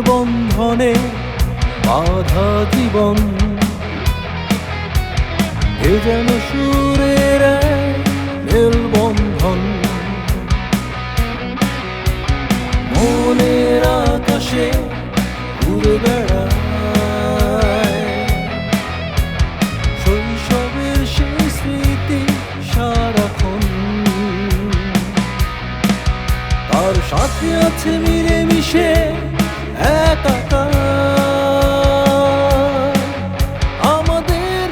বন্ধনে বাধা জীবন, এ যেন সুরের মেলবন্ধন। মনের আকাশে ঘুরে বেড়ায় শৈশবের সেই স্মৃতি সারাক্ষণ। তার সাথে আছে মিলেমিশে একাকার আমাদের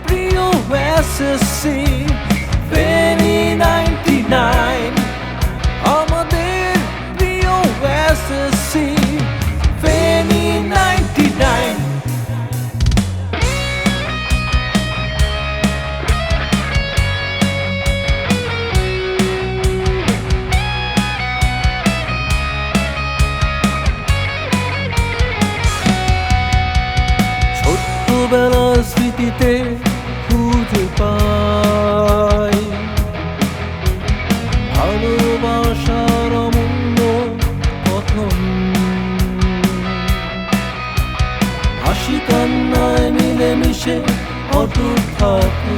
প্রিয় এসএসসি ফেনী 99। আমাদের প্রিয় এসএসসি ফেনী 99। ছোট্টবেলার স্মৃতিতে খুঁজে পাই ভালোবাসার অমূল্য কথন। হাসি কান্নায় মিলেমিশে অটুট থাকুক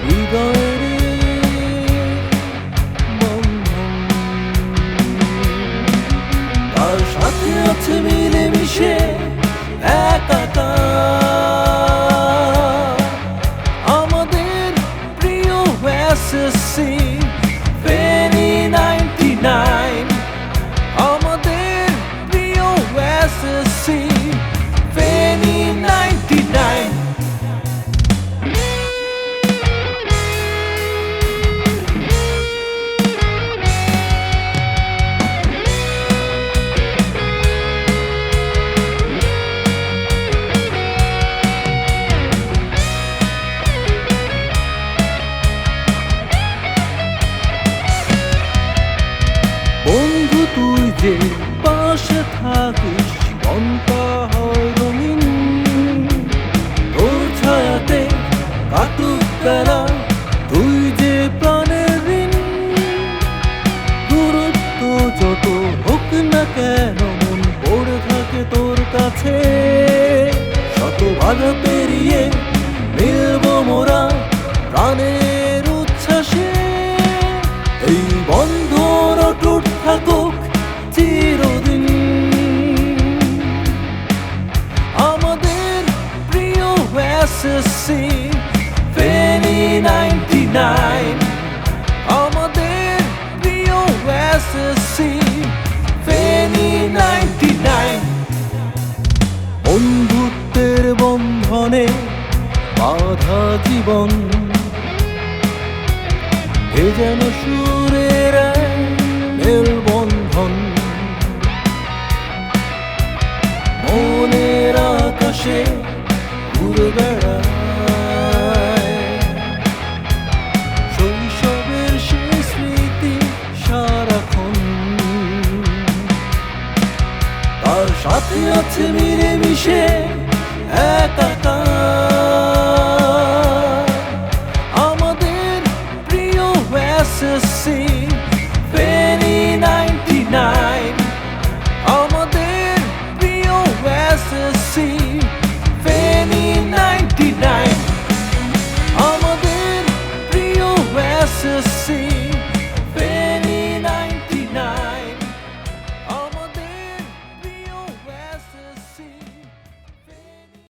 হৃদয়ের বন্ধন। তার সাথে আছে মিলেমিশে একাকার আমাদের প্রিয় এসএসসি ফেনী 99। আমাদের প্রিয় এসএসসি ফেনী 99। বন্ধু তুই যে পাশে থাকিস জীবনটা হয় রঙিন। তোর ছায়াতে কাটুক বেলা তুই যে প্রাণের ঋণ। দূরত্ব যত হোক না কেন মন পড়ে থাকে তোর কাছে। শত বাধা পেরিয়ে মিলবো মোরা প্রাণের উচ্ছ্বাসে। এই বন্ধন অটুট থাকুক চিরদিন। আমাদের প্রিয় এসএসসি ফেনী 99। আমাদের প্রিয় এসএসসি ফেনী 99। বন্ধুত্বের বন্ধনে বাধা জীবন, এ যেন সুরের মেলবন্ধন। মনের আকাশে ঘুরে বেড়ায় শৈশবের সেই স্মৃতি সারাক্ষণ। তার সাথে আছে মিলেমিশে একাকার